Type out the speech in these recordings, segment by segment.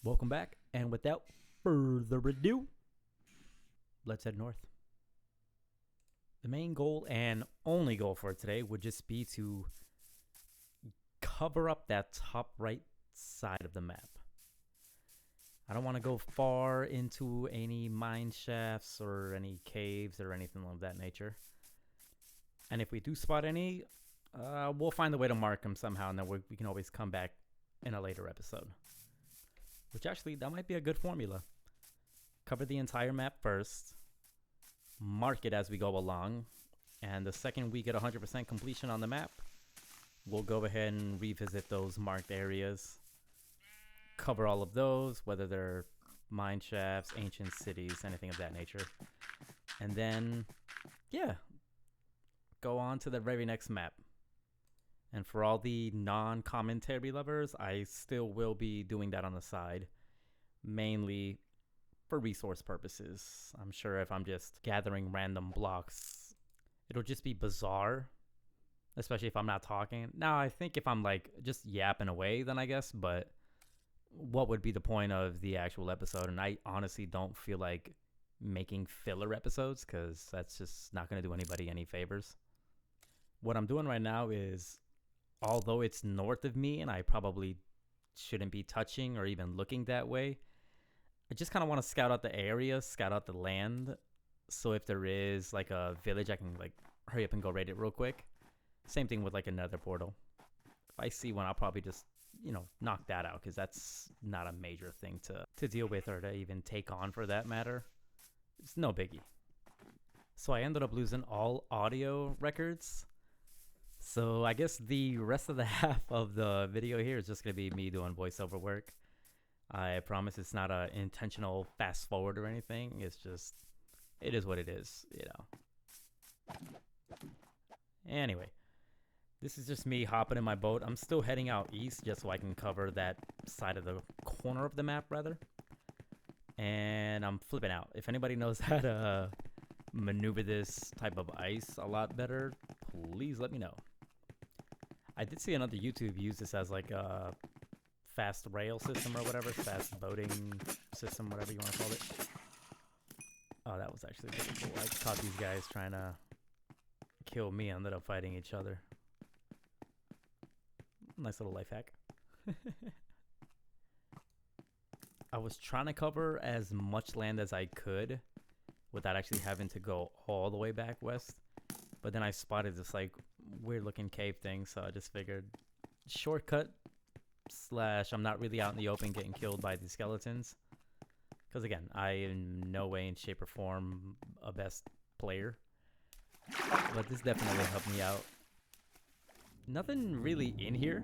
Welcome back, and without further ado, let's head north. The main goal and only goal for today would just be to cover up that top right side of the map. I don't want to go far into any mine shafts or any caves or anything of that nature. And if we do spot any, we'll find a way to mark them somehow, and then we can always come back in a later episode. Which actually, that might be a good formula. Cover the entire map first, mark it as we go along, and the second we get 100% completion on the map, we'll go ahead and revisit those marked areas, cover all of those, whether they're mine shafts, ancient cities, anything of that nature. And then, yeah, go on to the very next map. And for all the non-commentary lovers, I still will be doing that on the side, mainly for resource purposes. I'm sure if I'm just gathering random blocks, it'll just be bizarre, especially if I'm not talking. Now, I think if I'm like just yapping away, then I guess, but what would be the point of the actual episode? And I honestly don't feel like making filler episodes because that's just not going to do anybody any favors. What I'm doing right now is, although it's north of me and I probably shouldn't be touching or even looking that way, I just kind of want to scout out the area, scout out the land. So if there is like a village, I can like hurry up and go raid it real quick. Same thing with like another portal. If I see one, I'll probably just, knock that out because that's not a major thing to deal with or to even take on for that matter. It's no biggie. So I ended up losing all audio records. So I guess the rest of the half of the video here is just going to be me doing voiceover work. I promise it's not an intentional fast forward or anything. It's just, it is what it is, Anyway, this is just me hopping in my boat. I'm still heading out east just so I can cover that side of the corner of the map, rather. And I'm flipping out. If anybody knows how to maneuver this type of ice a lot better, please let me know. I did see another YouTube use this as like a fast rail system or whatever, fast boating system, whatever you want to call it. Oh, that was actually pretty cool. I caught these guys trying to kill me, ended up fighting each other. Nice little life hack. I was trying to cover as much land as I could without actually having to go all the way back west. But then I spotted this like weird looking cave thing, so I just figured shortcut / I'm not really out in the open getting killed by the skeletons. Because again, I in no way in shape or form a best player. But this definitely helped me out. Nothing really in here.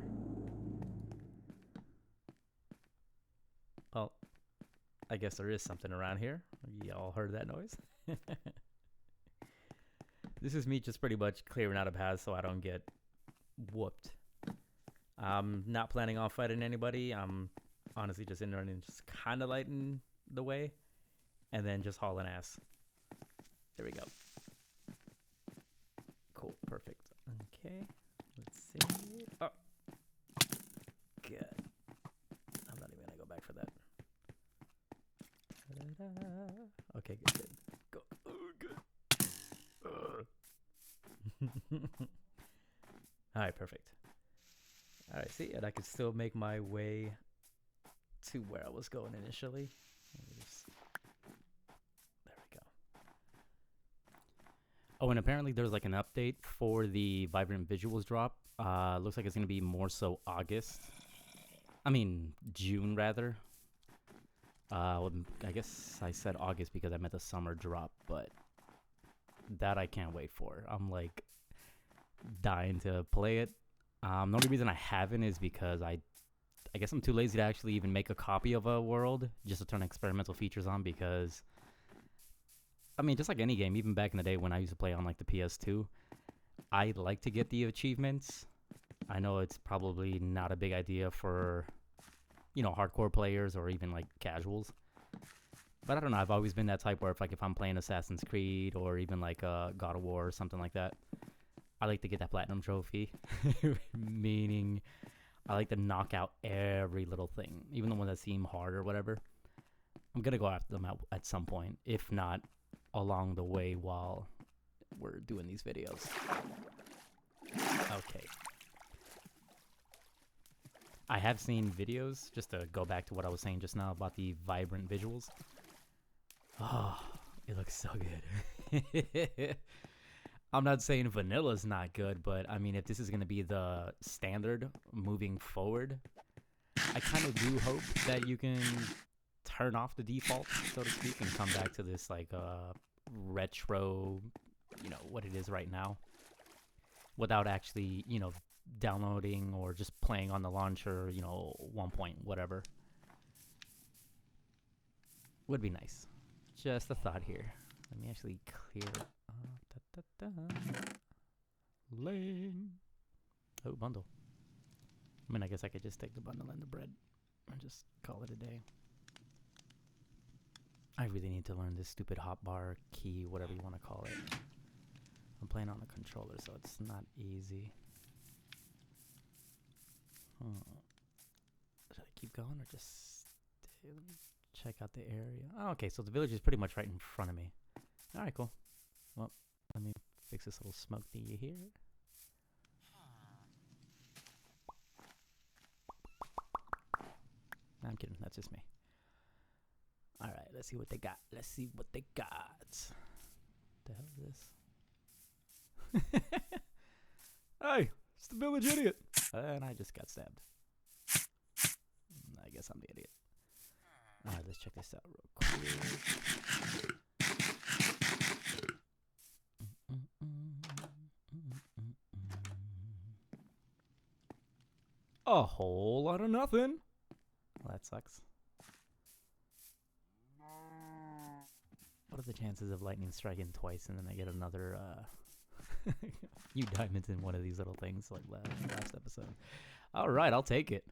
Well, I guess there is something around here. Y'all heard that noise? This is me just pretty much clearing out a path so I don't get whooped. I'm not planning on fighting anybody. I'm honestly just in there and just kind of lighting the way. And then just hauling ass. There we go. Cool. Perfect. Okay. Let's see. Oh. Good. I'm not even going to go back for that. Da-da-da. Okay, good. Go. Good. Alright, perfect. Alright, see, and I could still make my way to where I was going initially. There we go. Oh, and apparently there's like an update for the Vibrant Visuals drop. Looks like it's going to be more so June rather. I guess I said August because I meant the summer drop, but that I can't wait for. I'm like dying to play it. The only reason I haven't is because I guess I'm too lazy to actually even make a copy of a world just to turn experimental features on because, just like any game, even back in the day when I used to play on like the PS2, I like to get the achievements. I know it's probably not a big idea for, hardcore players or even like casuals. But I don't know, I've always been that type where if I'm playing Assassin's Creed or even like God of War or something like that, I like to get that platinum trophy, meaning I like to knock out every little thing, even the ones that seem hard or whatever. I'm gonna go after them at some point, if not along the way while we're doing these videos. Okay. I have seen videos, just to go back to what I was saying just now about the vibrant visuals. Oh, it looks so good. I'm not saying vanilla's not good, but I mean, if this is going to be the standard moving forward, I kind of do hope that you can turn off the default, so to speak, and come back to this like retro, you know, what it is right now, without actually, you know, downloading or just playing on the launcher, you know, 1 point whatever. Would be nice. Just a thought here. Let me actually clear lane. Oh, bundle. I mean, I guess I could just take the bundle and the bread and just call it a day. I really need to learn this stupid hotbar key, whatever you want to call it. I'm playing on the controller, so it's not easy. Should I keep going or just stay? Let me check out the area. Oh, okay, so the village is pretty much right in front of me. All right, cool. Well, let me fix this little smoke thingy here. Nah, I'm kidding. That's just me. All right, let's see what they got. Let's see what they got. The hell is this? Hey, it's the village idiot. And I just got stabbed. I guess I'm the idiot. All right, let's check this out real quick. A whole lot of nothing. Well, that sucks. What are the chances of lightning striking twice and then I get another few diamonds in one of these little things like last episode? All right, I'll take it.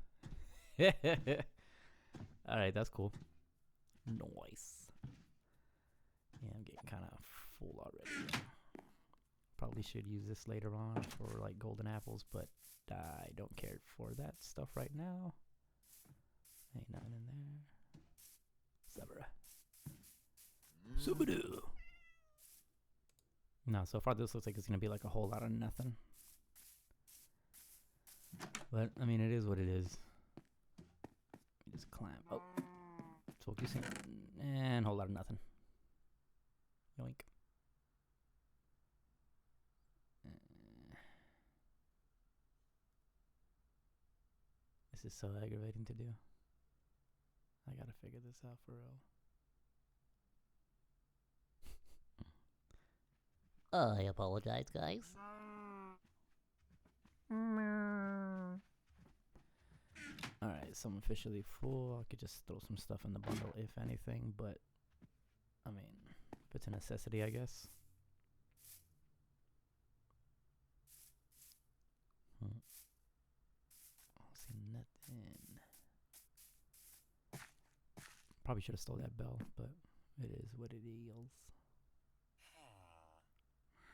All right, that's cool. Nice. Yeah, I'm getting kind of full already. Probably should use this later on for like golden apples, but I don't care for that stuff right now. Ain't nothing in there. Sabra. Subadu. No, so far this looks like it's going to be like a whole lot of nothing. But, I mean, it is what it is. Let me just climb. Oh. Focusing. And a whole lot of nothing. Yoink. This is so aggravating to do. I gotta figure this out for real. I apologize, guys. Alright, so I'm officially full. I could just throw some stuff in the bundle, if anything, but I mean, if it's a necessity, I guess. I don't see nothing. Probably should have stole that bell, but it is what it is.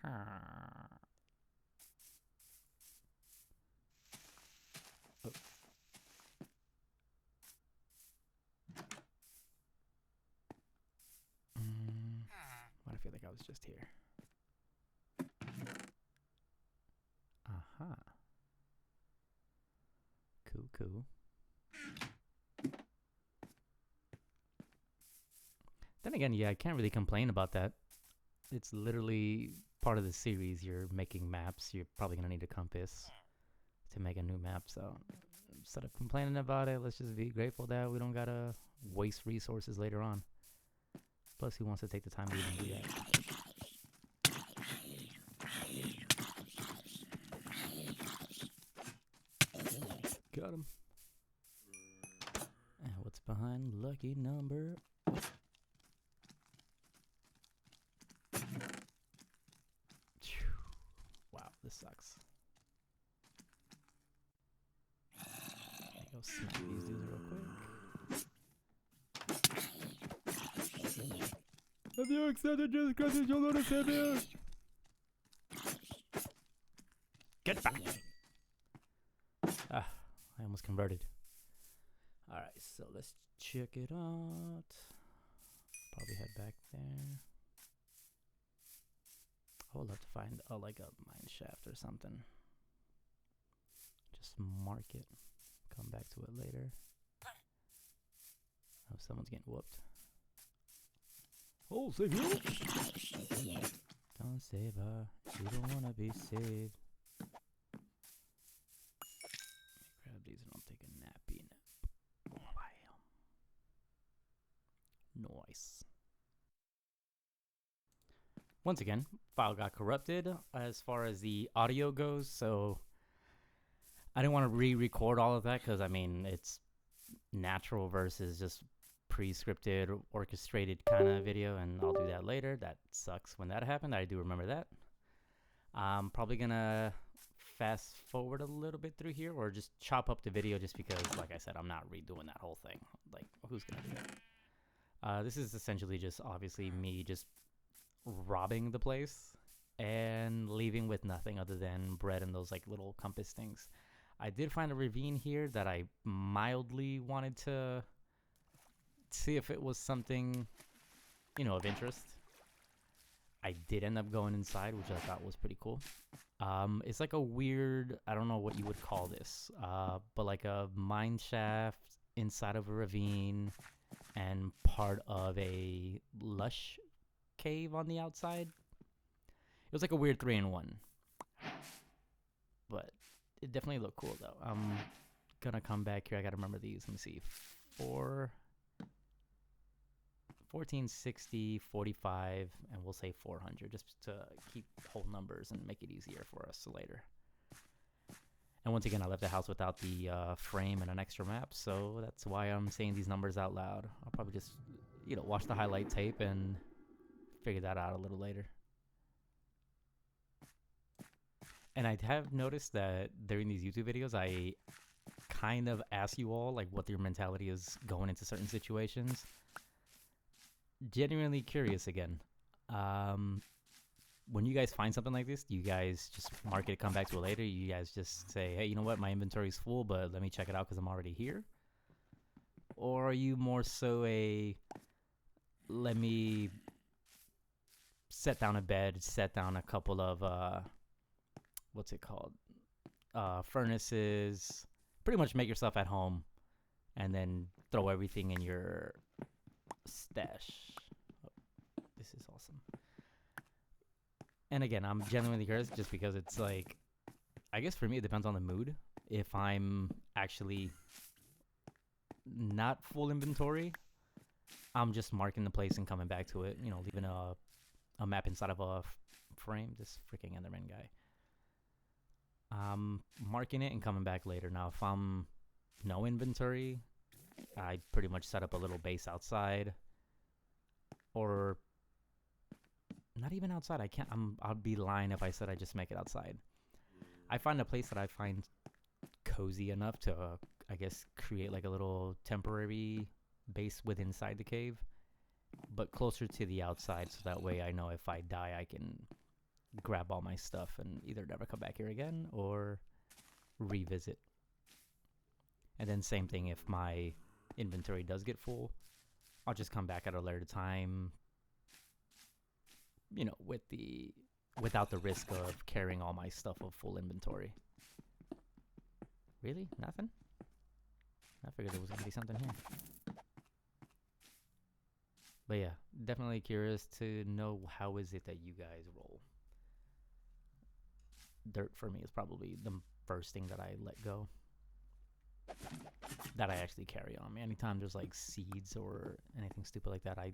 Oh. Why do I feel like I was just here? Aha. Cool. Then again, yeah, I can't really complain about that. It's literally part of the series. You're making maps. You're probably going to need a compass to make a new map. So instead of complaining about it, let's just be grateful that we don't got to waste resources later on. Plus, who wants to take the time to even do that? Got him. And what's behind lucky number? Wow, this sucks. Go smack these dudes real quick. Have you accepted Jesus Christ as your Lord and Savior? Get back! Ah, I almost converted. All right, so let's check it out. Probably head back there. I would love to find like a MineShaft or something. Just mark it. Come back to it later. Oh, someone's getting whooped. Oh, save you! Don't save her. She don't wanna be saved. Grab these and I'll take a nappy nap. Bam. Nice. Once again, file got corrupted as far as the audio goes, so I didn't want to re-record all of that because, I mean, it's natural versus just pre-scripted, orchestrated kind of video, and I'll do that later. That sucks when that happened. I do remember that. I'm probably going to fast forward a little bit through here or just chop up the video just because, like I said, I'm not redoing that whole thing. Like, who's going to do that? This is essentially just, obviously, me just robbing the place and leaving with nothing other than bread and those, like, little compass things. I did find a ravine here that I mildly wanted to see if it was something, you know, of interest. I did end up going inside, which I thought was pretty cool. It's like a weird, I don't know what you would call this, but like a mine shaft inside of a ravine and part of a lush cave on the outside. It was like a weird 3-in-1. But it definitely looked cool, though. I'm gonna come back here. I gotta remember these. Let me see. 1460, 45, and we'll say 400, just to keep whole numbers and make it easier for us later. And once again, I left the house without the frame and an extra map, so that's why I'm saying these numbers out loud. I'll probably just, you know, watch the highlight tape and figure that out a little later. And I have noticed that during these YouTube videos, I kind of ask you all like what your mentality is going into certain situations. Genuinely curious again. When you guys find something like this, do you guys just mark it, come back to it later? You guys just say, hey, you know what? My inventory's full, but let me check it out because I'm already here. Or are you more so a, let me set down a bed, set down a couple of, what's it called? Furnaces. Pretty much make yourself at home and then throw everything in your stash. Oh, this is awesome. And again, I'm genuinely curious just because it's like, I guess for me, it depends on the mood. If I'm actually not full inventory, I'm just marking the place and coming back to it, you know, leaving a map inside of a frame. This freaking Enderman guy. Marking it and coming back later. Now, if I'm no inventory, I pretty much set up a little base outside, or not even outside. I can't. I'd be lying if I said I just make it outside. I find a place that I find cozy enough to, I guess, create like a little temporary base within inside the cave, but closer to the outside, so that way I know if I die, I can grab all my stuff and either never come back here again or revisit. And then same thing, if my inventory does get full, I'll just come back at a later time, you know, without the risk of carrying all my stuff of full inventory. Really? Nothing? I figured there was gonna be something here. But yeah, definitely curious to know how is it that you guys roll. Dirt for me is probably the first thing that I let go, that I actually carry on me. Anytime there's like seeds or anything stupid like that, I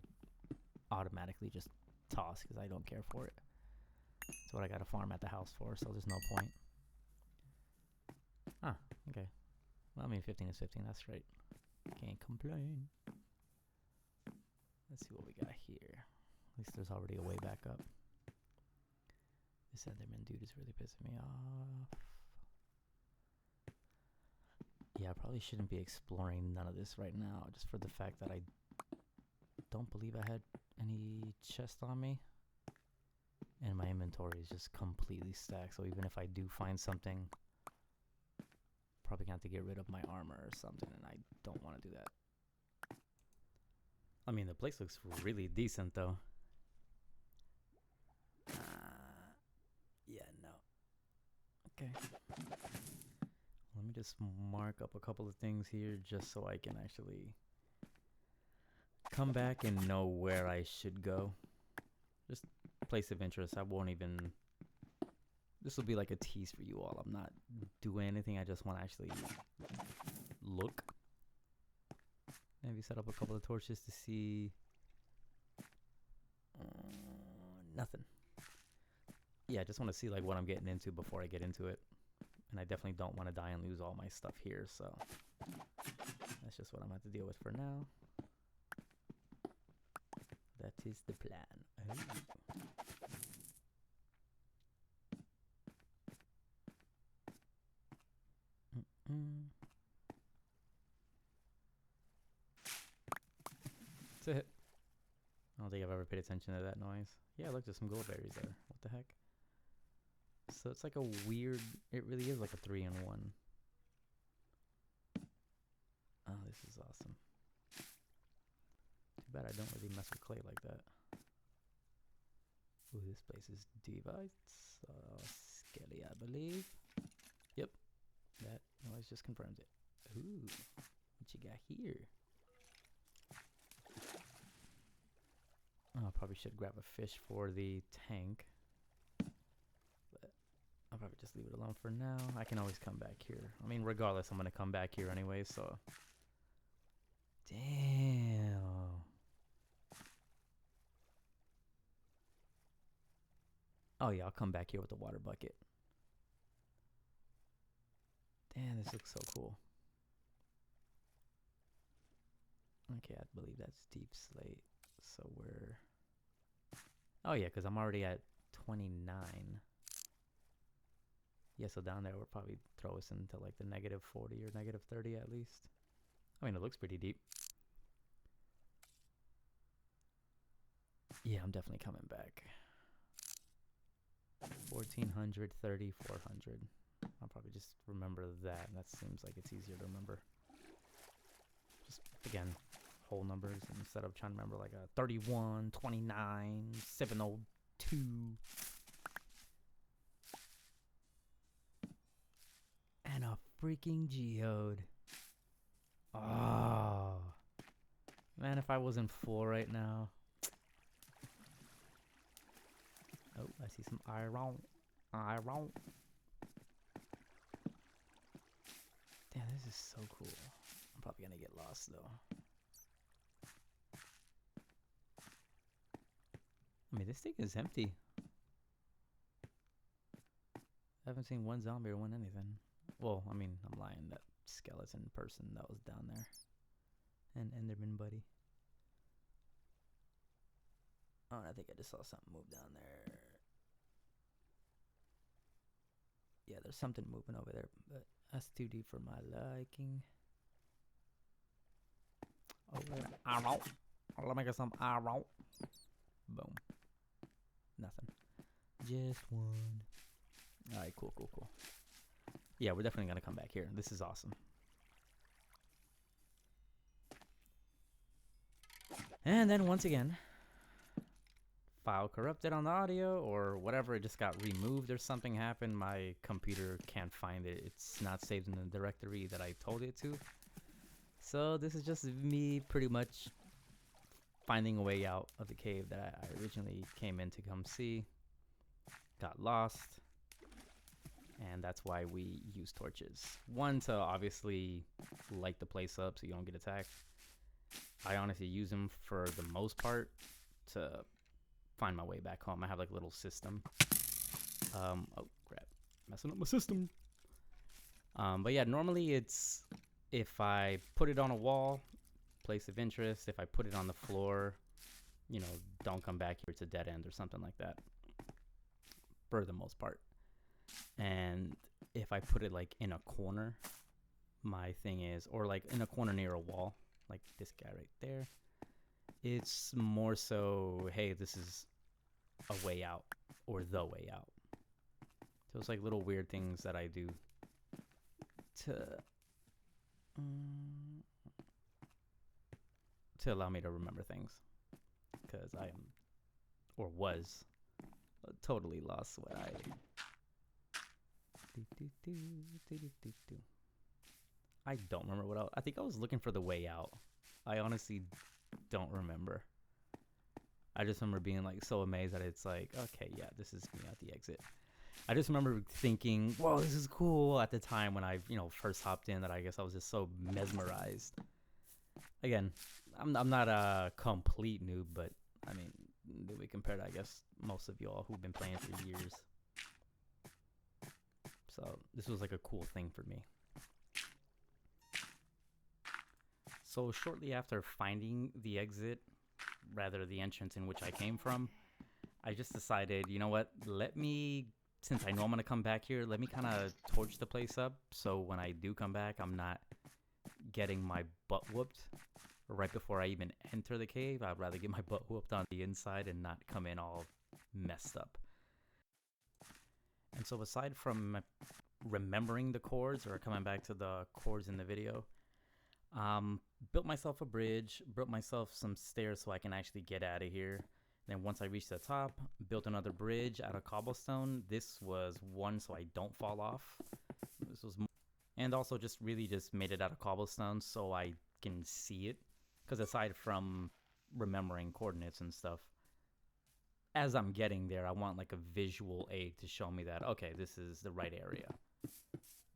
automatically just toss because I don't care for it. That's what I gotta farm at the house for, so there's no point. Ah, okay. Well, I mean, 15 is 15, that's right. Can't complain. Let's see what we got here. At least there's already a way back up. This Enderman dude is really pissing me off. Yeah, I probably shouldn't be exploring none of this right now, just for the fact that I don't believe I had any chest on me. And my inventory is just completely stacked, so even if I do find something, probably gonna have to get rid of my armor or something, and I don't want to do that. I mean, the place looks really decent, though. Yeah, no. Okay. Let me just mark up a couple of things here just so I can actually come back and know where I should go. Just place of interest. I won't even... This will be like a tease for you all. I'm not doing anything. I just want to actually look. Maybe set up a couple of torches to see... nothing. Yeah, I just want to see like what I'm getting into before I get into it. And I definitely don't want to die and lose all my stuff here, so that's just what I'm going to have to deal with for now. That is the plan. That's it. I don't think I've ever paid attention to that noise. Yeah, look, there's some gold berries there. What the heck? So it's like a weird... It really is like a 3-in-1. Oh, this is awesome. Too bad I don't really mess with clay like that. Ooh, this place is Devites. Skelly, I believe. Yep. That noise just confirms it. Ooh. What you got here? Oh, I probably should grab a fish for the tank. But I'll probably just leave it alone for now. I can always come back here. I mean, regardless, I'm going to come back here anyway, so... Damn. Oh, yeah, I'll come back here with the water bucket. Damn, this looks so cool. Okay, I believe that's deep slate. So we're... Oh, yeah, because I'm already at 29. Yeah, so down there will probably throw us into like the -40 or -30 at least. I mean, it looks pretty deep. Yeah, I'm definitely coming back. 1400, 30, 400. I'll probably just remember that. That seems like it's easier to remember. Just, again, whole numbers instead of trying to remember like a 31, 29, 702. And a freaking geode. Oh. Man, if I wasn't full right now. Oh, I see some iron. Iron. Damn, this is so cool. I'm probably gonna get lost though. I mean, this thing is empty. I haven't seen one zombie or one anything. Well, I mean, I'm lying. That skeleton person that was down there. And Enderman buddy. Oh, I think I just saw something move down there. Yeah, there's something moving over there, but that's too deep for my liking. Oh, arrow. Let me get some arrow. Boom. Nothing. Just one. Alright, cool, cool, cool. Yeah, we're definitely going to come back here. This is awesome. And then once again, file corrupted on the audio or whatever. It just got removed or something happened. My computer can't find it. It's not saved in the directory that I told it to. So this is just me pretty much finding a way out of the cave that I originally came in to come see. Got lost. And that's why we use torches. One, to obviously light the place up so you don't get attacked. I honestly use them for the most part to find my way back home. I have like a little system. Oh crap, messing up my system. But yeah, normally it's if I put it on a wall, place of interest. If I put it on the floor, you know, don't come back here, it's a dead end or something like that. For the most part. And if I put it like in a corner, my thing is, or like in a corner near a wall, like this guy right there, it's more so, hey, this is a way out or the way out. So it's like little weird things that I do to allow me to remember things, because I am, or was, totally lost what I don't remember what else. I think I was looking for the way out. I honestly don't remember. I just remember being like so amazed that it's like, okay, yeah, this is me at the exit. I just remember thinking, whoa, this is cool at the time when I, first hopped in, that I guess I was just so mesmerized. Again, I'm not a complete noob, but I mean, we compared to, I guess, most of y'all who've been playing for years. So this was like a cool thing for me. So shortly after finding the exit, rather the entrance in which I came from, I just decided, you know what, since I know I'm going to come back here, let me kind of torch the place up, so when I do come back, I'm not getting my butt whooped right before I even enter the cave. I'd rather get my butt whooped on the inside and not come in all messed up. And so aside from remembering the chords, or coming back to the chords in the video, built myself a bridge, built myself some stairs so I can actually get out of here. Then once I reached the top, built another bridge out of cobblestone. This was one so I don't fall off. And also just really just made it out of cobblestone so I can see it. Because aside from remembering coordinates and stuff, as I'm getting there, I want like a visual aid to show me that, okay, this is the right area.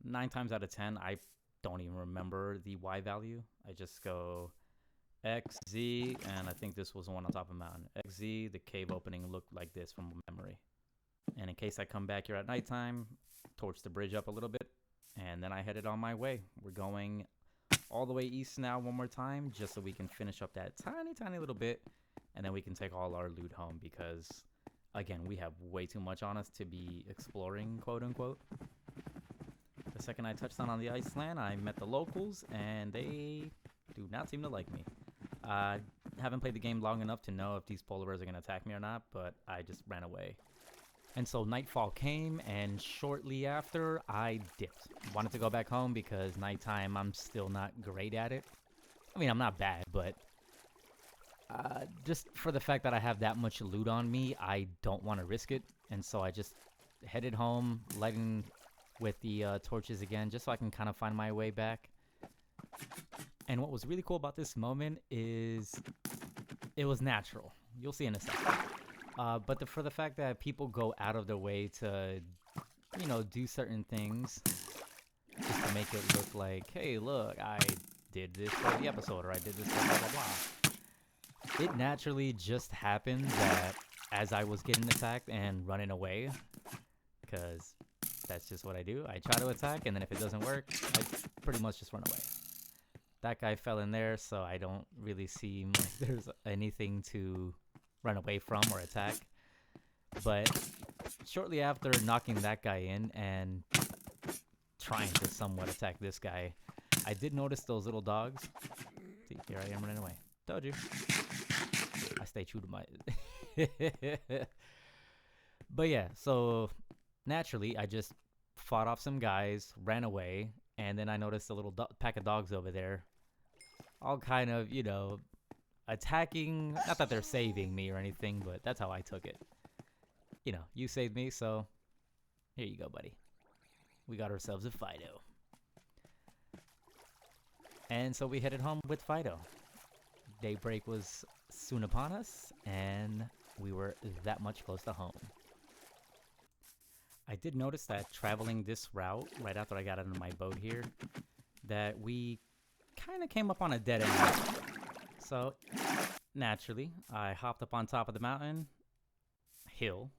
9 times out of 10, I don't even remember the Y value. I just go X, Z, and I think this was the one on top of the mountain. X, Z, the cave opening looked like this from memory. And in case I come back here at nighttime, torch the bridge up a little bit, and then I headed on my way. We're going all the way east now one more time, just so we can finish up that tiny little bit, and then we can take all our loot home, because, again, we have way too much on us to be exploring, quote-unquote. The second I touched down on the Iceland, I met the locals, and they do not seem to like me. I haven't played the game long enough to know if these polar bears are going to attack me or not, but I just ran away. And so nightfall came, and shortly after, I dipped. Wanted to go back home because nighttime, I'm still not great at it. I mean, I'm not bad, but just for the fact that I have that much loot on me, I don't want to risk it. And so I just headed home, lighting with the torches again, just so I can kind of find my way back. And what was really cool about this moment is it was natural. You'll see in a second. But for the fact that people go out of their way to, do certain things just to make it look like, hey, look, I did this for the episode, or I did this for blah, blah, blah. It naturally just happened that as I was getting attacked and running away, because that's just what I do. I try to attack, and then if it doesn't work, I pretty much just run away. That guy fell in there, so I don't really seem like there's anything to run away from or attack. But shortly after knocking that guy in and trying to somewhat attack this guy, I did notice those little dogs. See, here I am running away. Told you. I stay true to my... But yeah, so naturally, I just fought off some guys, ran away, and then I noticed a little pack of dogs over there, all kind of, attacking. Not that they're saving me or anything, but that's how I took it. You saved me, so here you go, buddy. We got ourselves a Fido. And so we headed home with Fido. Daybreak was soon upon us, and we were that much close to home. I did notice that traveling this route, right after I got out of my boat here, that we kind of came up on a dead end. So, naturally, I hopped up on top of the mountain, hill,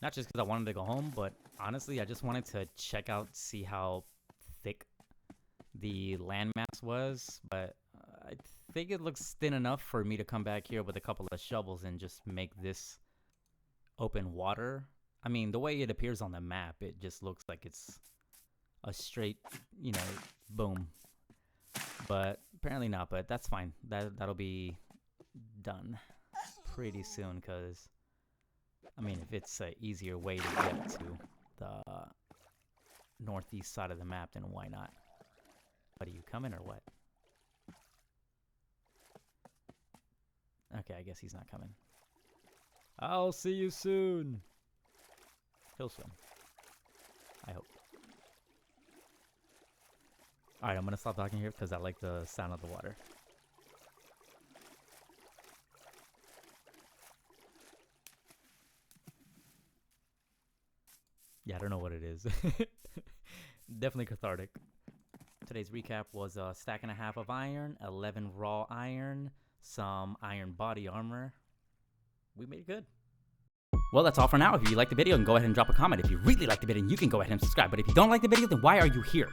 not just because I wanted to go home, but honestly, I just wanted to check out, see how thick the landmass was, but I think it looks thin enough for me to come back here with a couple of shovels and just make this open water. I mean, the way it appears on the map, it just looks like it's a straight, boom. But apparently not, but that's fine. That'll be done pretty soon, because, I mean, if it's an easier way to get to northeast side of the map, then why not? What, are you coming or what? Okay, I guess he's not coming. I'll see you soon. He'll swim. I hope. Alright, I'm gonna stop talking here because I like the sound of the water. Yeah, I don't know what it is. Definitely cathartic. Today's recap was a stack and a half of iron, 11 raw iron, some iron body armor. We made it good. Well, that's all for now. If you liked the video, then go ahead and drop a comment. If you really liked the video, you can go ahead and subscribe. But if you don't like the video, then why are you here?